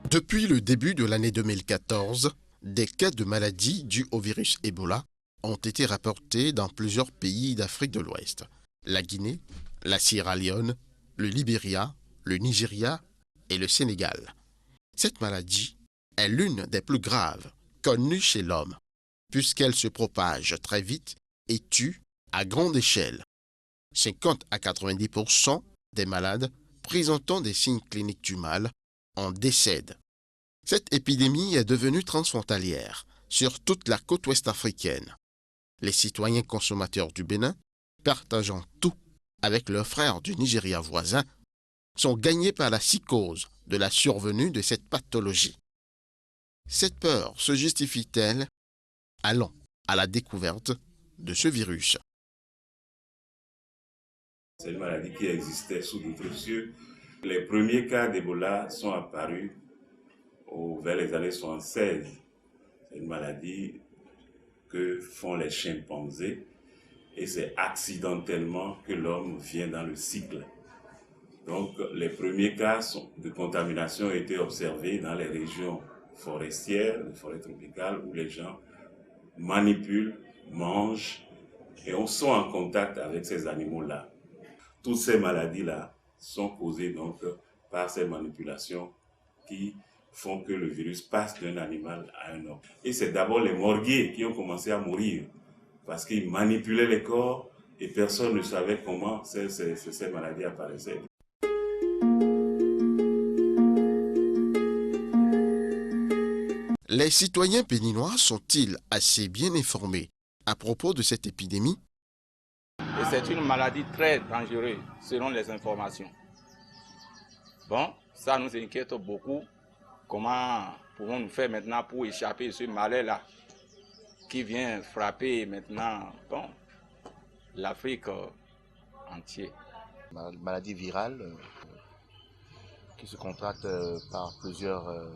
Depuis le début de l'année 2014, des cas de maladies dues au virus Ebola ont été rapportés dans plusieurs pays d'Afrique de l'Ouest. La Guinée, la Sierra Leone, le Libéria, le Nigeria et le Sénégal. Cette maladie est l'une des plus graves connues chez l'homme, puisqu'elle se propage très vite et tue à grande échelle. 50 à 90% des malades présentant des signes cliniques du mal en décèdent. Cette épidémie est devenue transfrontalière sur toute la côte ouest africaine. Les citoyens consommateurs du Bénin, partageant tout avec leurs frères du Nigeria voisin, sont gagnés par la psychose de la survenue de cette pathologie. Cette peur se justifie-t-elle? Allons à la découverte de ce virus. C'est une maladie qui existait sous d'autres cieux. Les premiers cas d'Ebola sont apparus vers les années 76. C'est une maladie que font les chimpanzés et c'est accidentellement que l'homme vient dans le cycle. Donc les premiers cas de contamination ont été observés dans les régions forestières, les forêts tropicales, où les gens manipulent, mangent et sont en contact avec ces animaux-là. Toutes ces maladies-là sont causées donc par ces manipulations qui font que le virus passe d'un animal à un homme. Et c'est d'abord les morguiers qui ont commencé à mourir parce qu'ils manipulaient les corps et personne ne savait comment ces maladies apparaissaient. Les citoyens béninois sont-ils assez bien informés à propos de cette épidémie? Et c'est une maladie très dangereuse selon les informations. Bon, ça nous inquiète beaucoup. Comment pouvons-nous faire maintenant pour échapper à ce malheur-là qui vient frapper maintenant l'Afrique entière? Maladie virale qui se contracte par plusieurs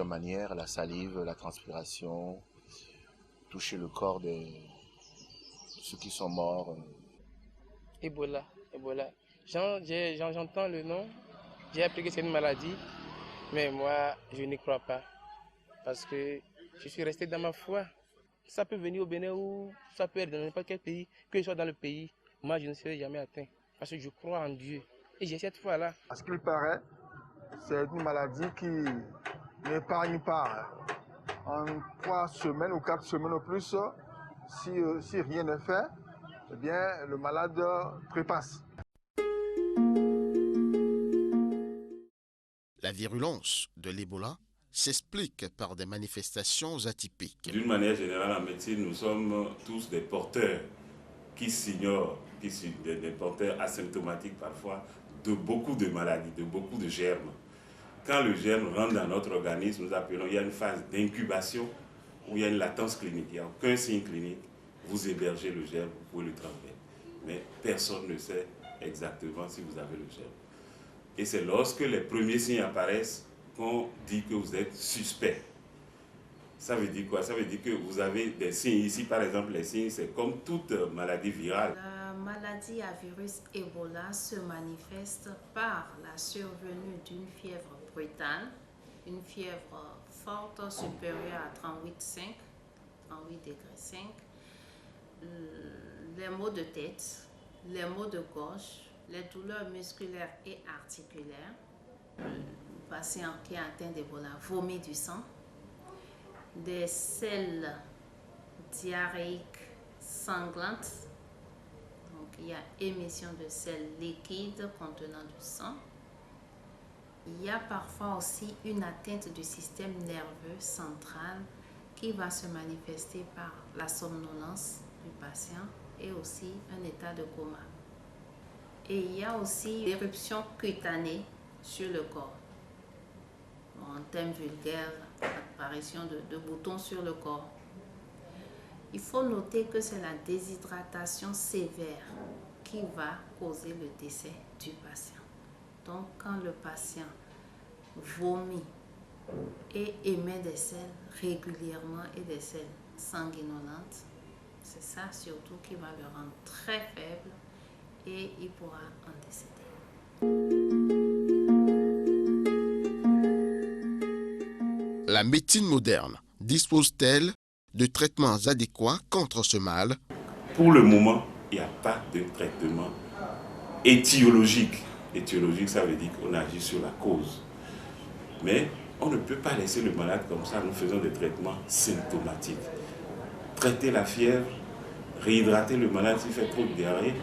manières, la salive, la transpiration, toucher le corps de ceux qui sont morts. Ebola. J'entends le nom, j'ai appris que c'est une maladie, mais moi, je n'y crois pas, parce que je suis resté dans ma foi. Ça peut venir au Bénin ou ça peut être dans n'importe quel pays, que je sois dans le pays, moi, je ne serai jamais atteint, parce que je crois en Dieu, et j'ai cette foi-là. À ce qu'il paraît, c'est une maladie qui n'épargne pas. En 3 semaines ou 4 semaines au plus, si rien n'est fait, eh bien, le malade trépasse. La virulence de l'Ebola s'explique par des manifestations atypiques. D'une manière générale, en médecine, nous sommes tous des porteurs qui s'ignorent, des porteurs asymptomatiques parfois, de beaucoup de maladies, de beaucoup de germes. Quand le germe rentre dans notre organisme, nous appelons, il y a une phase d'incubation où il y a une latence clinique, il n'y a aucun signe clinique, vous hébergez le germe, vous pouvez le transmettre. Mais personne ne sait exactement si vous avez le germe. Et c'est lorsque les premiers signes apparaissent qu'on dit que vous êtes suspect. Ça veut dire quoi? Ça veut dire que vous avez des signes. Ici, par exemple, les signes, c'est comme toute maladie virale. La maladie à virus Ebola se manifeste par la survenue d'une fièvre brutale, une fièvre forte supérieure à 38,5, 38 degrés 5, les maux de tête, les maux de gorge, les douleurs musculaires et articulaires. Le patient qui est atteint d'Ebola vomit du sang, des selles diarrhéiques sanglantes. Donc, il y a émission de selles liquides contenant du sang. Il y a parfois aussi une atteinte du système nerveux central qui va se manifester par la somnolence du patient et aussi un état de coma. Et il y a aussi l'éruption cutanée sur le corps. En termes vulgaires, l'apparition de boutons sur le corps. Il faut noter que c'est la déshydratation sévère qui va causer le décès du patient. Donc, quand le patient vomit et émet des selles régulièrement et des selles sanguinolentes, c'est ça surtout qui va le rendre très faible et il pourra en décéder. La médecine moderne dispose-t-elle de traitements adéquats contre ce mal? Pour le moment, il n'y a pas de traitement étiologique. Étiologique, ça veut dire qu'on agit sur la cause. Mais on ne peut pas laisser le malade comme ça. Nous faisons des traitements symptomatiques. Traiter la fièvre, réhydrater le malade s'il fait trop de diarrhée,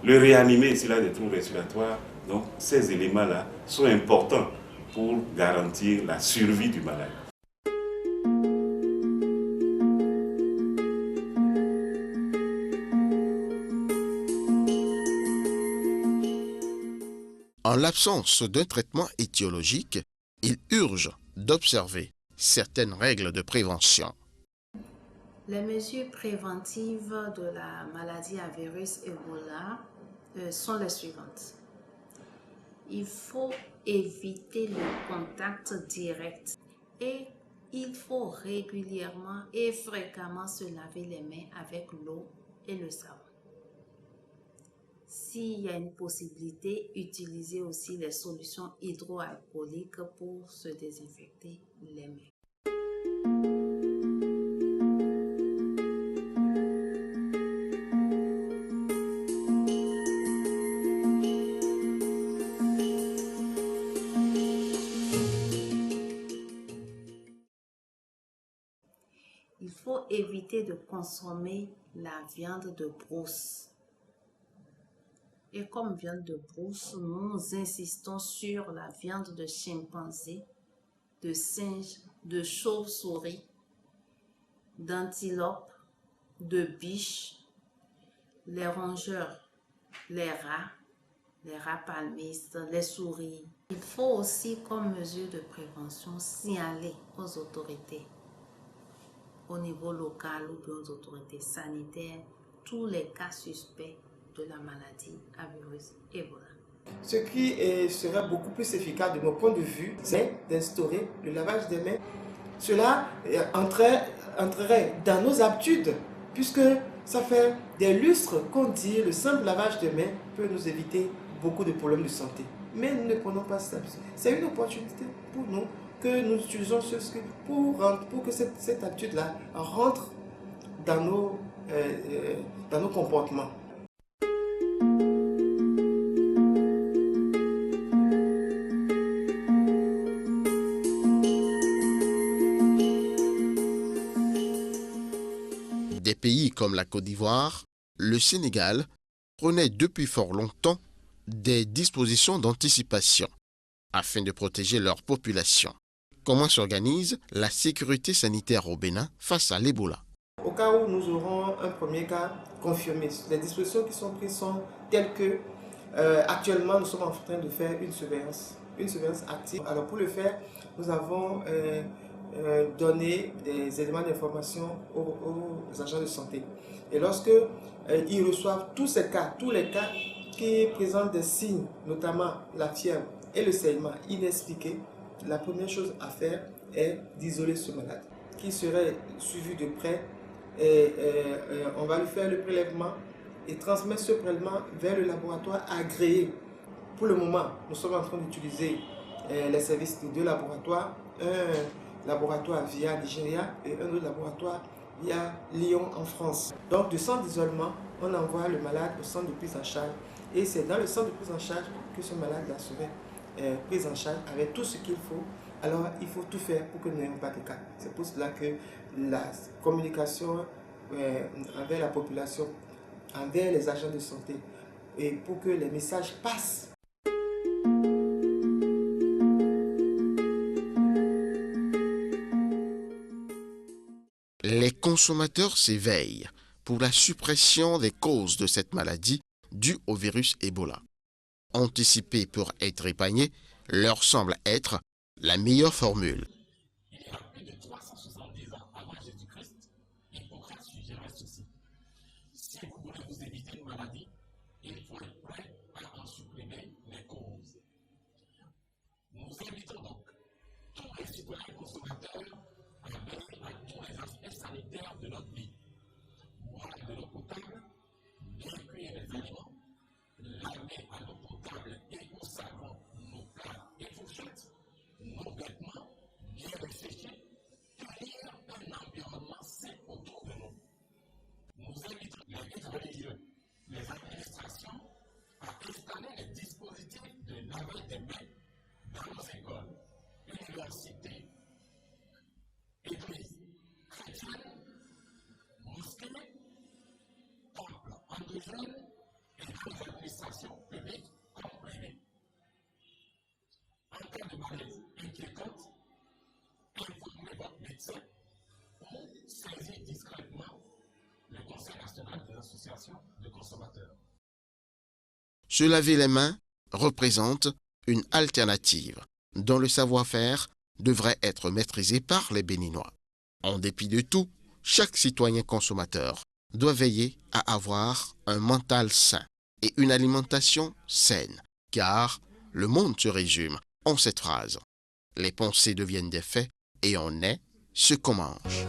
le réanimer s'il a des troubles respiratoires. Donc ces éléments-là sont importants pour garantir la survie du malade. En l'absence d'un traitement étiologique, il urge d'observer certaines règles de prévention. Les mesures préventives de la maladie à virus Ebola sont les suivantes. Il faut éviter le contact direct et il faut régulièrement et fréquemment se laver les mains avec l'eau et le savon. S'il y a une possibilité, utiliser aussi les solutions hydroalcooliques pour se désinfecter les mains. Il faut éviter de consommer la viande de brousse. Et comme viande de brousse, nous insistons sur la viande de chimpanzé, de singe, de chauve-souris, d'antilope, de biche, les rongeurs, les rats palmistes, les souris. Il faut aussi, comme mesure de prévention, signaler aux autorités, au niveau local ou aux autorités sanitaires, tous les cas suspects de la maladie à virus Ebola. Ce qui serait beaucoup plus efficace de mon point de vue, c'est d'instaurer le lavage des mains. Cela entrerait dans nos habitudes, puisque ça fait des lustres qu'on dit le simple lavage de mains peut nous éviter beaucoup de problèmes de santé. Mais nous ne prenons pas ça. C'est une opportunité pour nous que nous utilisons ce script pour que cette habitude-là rentre dans nos comportements. Des pays comme la Côte d'Ivoire, le Sénégal prenaient depuis fort longtemps des dispositions d'anticipation afin de protéger leur population. Comment s'organise la sécurité sanitaire au Bénin face à l'Ebola? Au cas où nous aurons un premier cas confirmé, les dispositions qui sont prises sont telles que actuellement nous sommes en train de faire une surveillance active. Alors pour le faire, nous avons donné des éléments d'information aux agents de santé. Et lorsque ils reçoivent tous les cas qui présentent des signes, notamment la fièvre et le saignement inexpliqué, la première chose à faire est d'isoler ce malade, qui serait suivi de près. On va lui faire le prélèvement et transmettre ce prélèvement vers le laboratoire agréé. Pour le moment, nous sommes en train d'utiliser les services de deux laboratoires, un laboratoire via Nigeria et un autre laboratoire via Lyon en France. Donc du centre d'isolement, on envoie le malade au centre de prise en charge et c'est dans le centre de prise en charge que ce malade serait pris en charge avec tout ce qu'il faut. Alors il faut tout faire pour que nous n'ayons pas de cas. C'est pour cela que la communication envers la population, envers les agents de santé, et pour que les messages passent. Les consommateurs s'éveillent pour la suppression des causes de cette maladie due au virus Ebola. Anticiper pour être épargné leur semble être la meilleure formule. Il y a plus de 370 ans avant Jésus-Christ, Hippocrate suggérait ceci. Si vous voulez vous éviter une maladie, il faut être prêt à en supprimer les causes. Nous invitons donc tous les citoyens consommateurs à veiller à tous les aspects sanitaires de notre vie. Boire de l'eau potable, bien cuire les aliments, laver à l'eau potable et au savon nos plats et fourchettes, nos vêtements, Se laver les mains représente une alternative dont le savoir-faire devrait être maîtrisé par les Béninois. En dépit de tout, chaque citoyen consommateur doit veiller à avoir un mental sain et une alimentation saine, car le monde se résume en cette phrase. Les pensées deviennent des faits et on est ce qu'on mange.